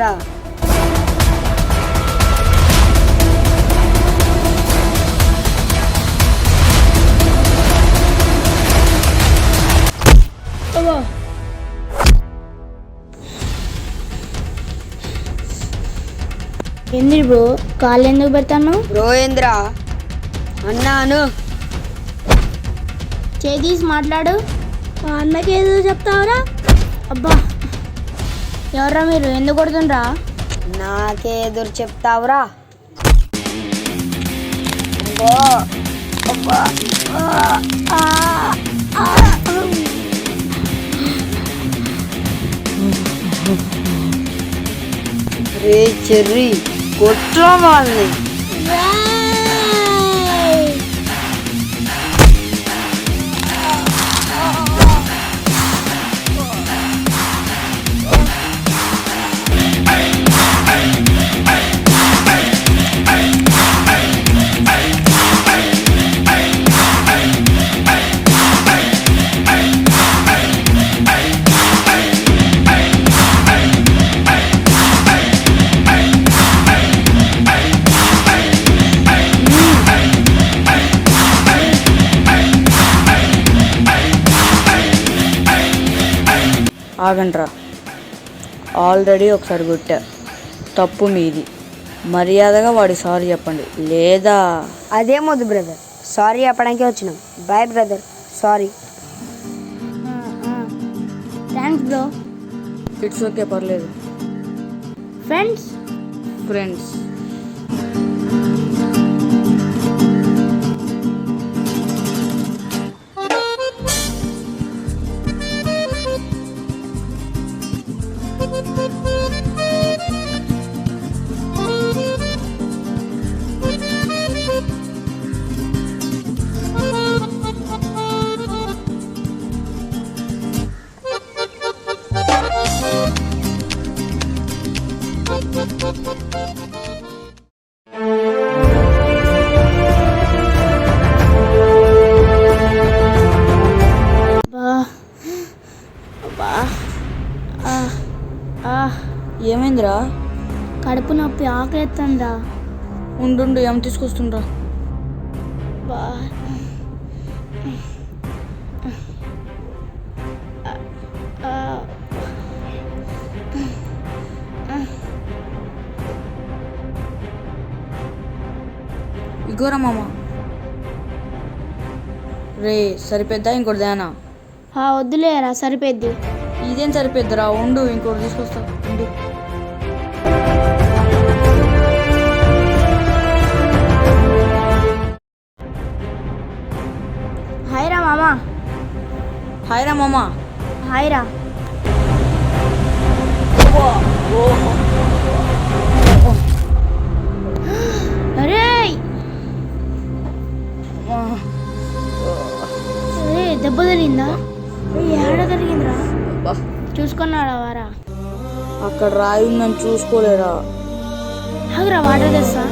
రా. ఏంది బ్రో కాళ్ళు ఎందుకు పెడతాను? బ్రో ఏంద్రా అన్నాను. చేదీసి మాట్లాడు. అన్నకి ఏదో చెప్తావరా? అబ్బా ఎవరా మీరు? ఎందుకు కొడుతుండ్రా? నాకే ఎదురు చెప్తావురా? రే చెర్రీ కొట్రా వాళ్ళని. ఆగండ్రా, ఆల్రెడీ ఒకసారి కొట్టా, తప్పు మీది. మర్యాదగా వాడి సారీ చెప్పండి, లేదా అదేమొద్దు బ్రదర్, సారీ చెప్పడానికి వచ్చినాం. Bye brother, sorry. Thanks bro. It's okay, పర్లేదు. ఫ్రెండ్స్ ఫ్రెండ్స్ ఏమైందిరా? కడుపు నొప్పి, ఆకలిస్తుందా? ఉండు, ఏం తీసుకొస్తుండ్రా. ఇగోరా మామ. రే సరిపోద్దా ఇంకోటి దేనా? వద్దులేరా, సరిపోద్ది. ఇదేం సరిపోద్దిరా, ఉండు ఇంకోటి తీసుకొస్తా. ఉండు. హాయ్రా మామా. హాయ్రా మామ. హాయ్రా. అరే దెబ్బ తగిలిందా? ఏడ తగిలిందిరా? చూసుకున్నాడా వారా? అక్కడ రాయి ఉందని చూసుకోలేరా? ఆగురా, వాటర్ తెస్తా.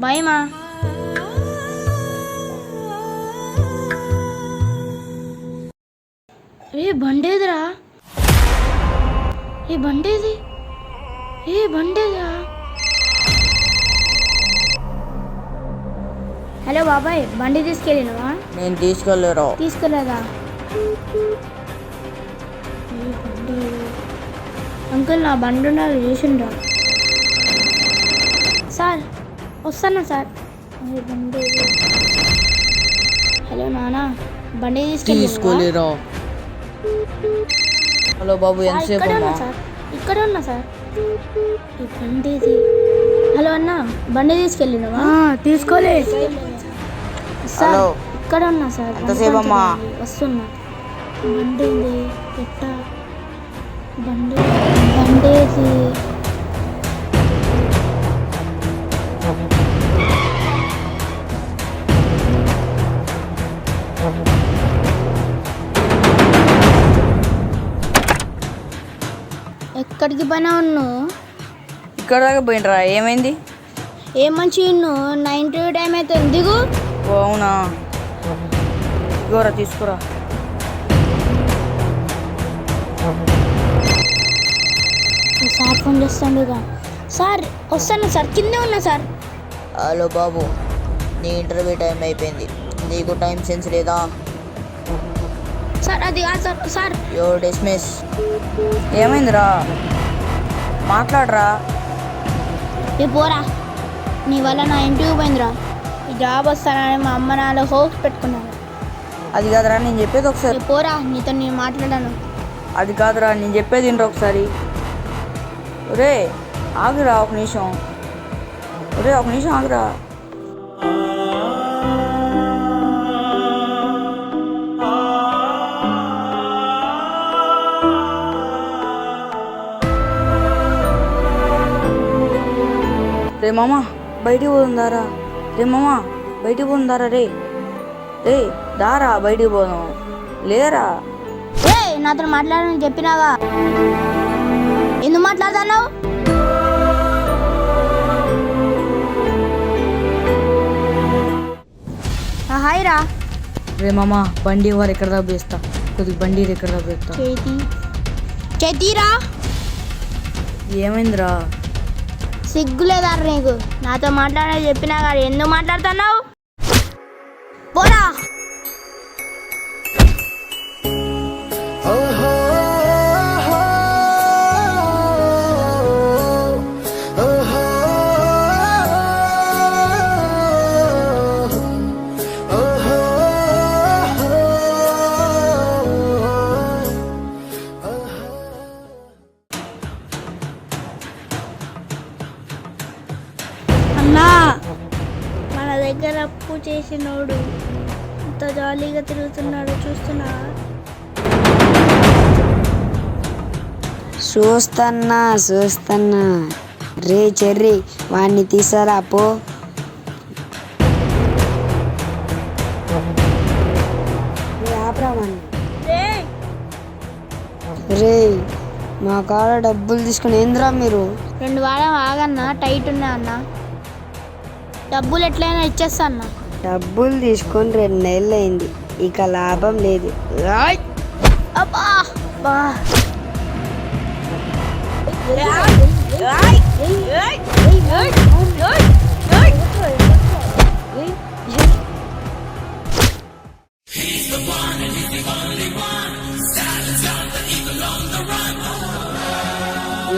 భయమా? బండేదిరా? బండేది? బండేదిరా? హలో బాబాయ్, బండి తీసుకెళ్ళినవా? నేను తీసుకెళ్ళరా. తీసుకెళ్ళదా? అంకుల్ నా బండి ఉండాలి, చూసిండ్రా? సార్ వస్తానా సార్. హలో నానా, బండి తీసుకోలేరా? హలో బాబు, ఎంతసేపు? ఇక్కడ ఉన్నా సార్. ఈ బండిది హలో అన్న బండి తీసుకెళ్ళినవా తీసుకోలే సార్ హలో. ఇక్కడ ఉన్నా సార్ ఎంతసేపు అమ్మా? వస్తున్నా బండి ఉంది పెట్ట బండేది ఎక్కడికి పైన ఉన్నావు ఇక్కడ దాకా పోయినరా ఏమైంది? ఏం మంచి నా ఇంటర్వ్యూ టైం అయితే దిగు ఓ అవునా, ఇగోరా తీసుకురా. సార్ ఫోన్ చేస్తాడుగా. సార్ వస్తాను సార్, కిందే ఉన్నా సార్. హలో బాబు, నీ ఇంటర్వ్యూ టైం అయిపోయింది. నీకు టైం సెన్స్ లేదా? సార్ అది కాదు సార్. Sir your dismiss. ఏమైందిరా? మాట్లాడరా. ఏ పోరా, నీ వల్ల నా ఇంటర్వ్యూ పోయిందిరా. ఈ జాబ్ వస్తానని మా అమ్మ నాలో హోప్స్ పెట్టుకున్నాను. అది కాదురా, నేను చెప్పేది ఏ ఒకసారి. పోరా, నీతో నేను మాట్లాడాను. అది కాదురా, నేను చెప్పేది వినరా ఒకసారి. ఒరే ఆగురా ఒక నిమిషం. ఒరే ఒక నిమిషం ఆగురా. రే మామ బయటికి పోతుందారా? రే మామ బయటికి పోతుందారా? రే రే దారా బయటికి పోదాం. లేరా? ఏ నాతో మాట్లాడని చెప్పినాగా, ఎందుకు మాట్లాడుతున్నావు? హాయ్ రా. రే మామ బండి వారు ఎక్కడ దాకా వేస్తా, కొద్దిగా బండి ఎక్కడ దాకా వేస్తా. చేతిరా. ఏమైందిరా? సిగ్గులేదా నీకు? నాతో మాట్లాడని చెప్పినా కానీ ఎందుకు మాట్లాడుతున్నావు? పోరా. అన్నా, మన దగ్గర అప్పు చేసినోడు ఎంత జాలీగా తిరుగుతున్నాడు చూస్తున్నా. చూస్తన్నా రే చెర్రీ, వాడిని తీసారా పో. రే మా కాడ డబ్బులు తీసుకుని ఏంద్రా మీరు? 2 వారం ఆగన్నా, టైట్ ఉన్నా అన్న. డబ్బులు ఎట్లయినా ఇచ్చేస్తా అన్న. డబ్బులు తీసుకొని 2 నెలలు అయింది, ఇక లాభం లేదు. అబ్బా బా.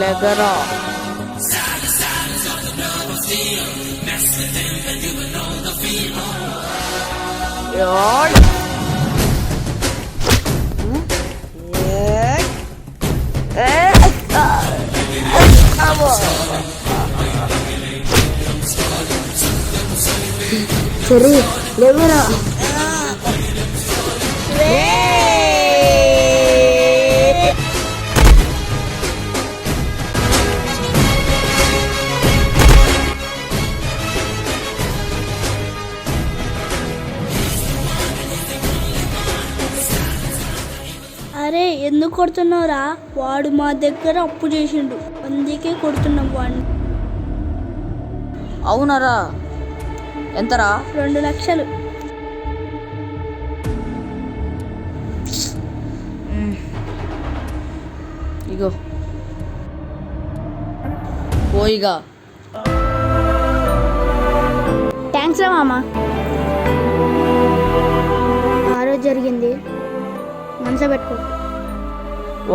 లేకరా. చెర్రీ లేవరా. అరే ఎందుకు కొడుతున్నావురా? వాడు మా దగ్గర అప్పు చేసిండు, అందుకే కొడుతున్నాం వాడిని. అవునరా? ఎంతరా? 2 లక్షలు. ఇగో పోయిగా. థ్యాంక్స్ రా మామ. ఆ రోజు జరిగింది మనసు పెట్టుకో.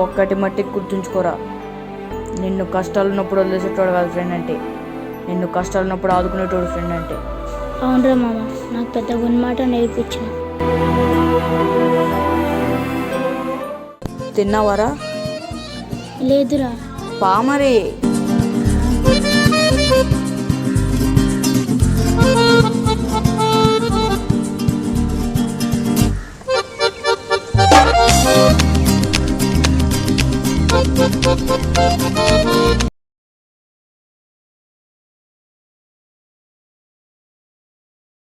ఒక్కటి మట్టికి గుర్తుంచుకోరా, నిన్ను కష్టాలు ఉన్నప్పుడు వదిలేసేటోడు కాదు ఫ్రెండ్ అంటే, నిన్ను కష్టాలు ఉన్నప్పుడు ఆదుకునేటోడు ఫ్రెండ్ అంటే. అవునరా మామ, నాకు పెద్ద గుణమాట నేర్పించిన. తిన్నావారా? లేదురా. పామరే.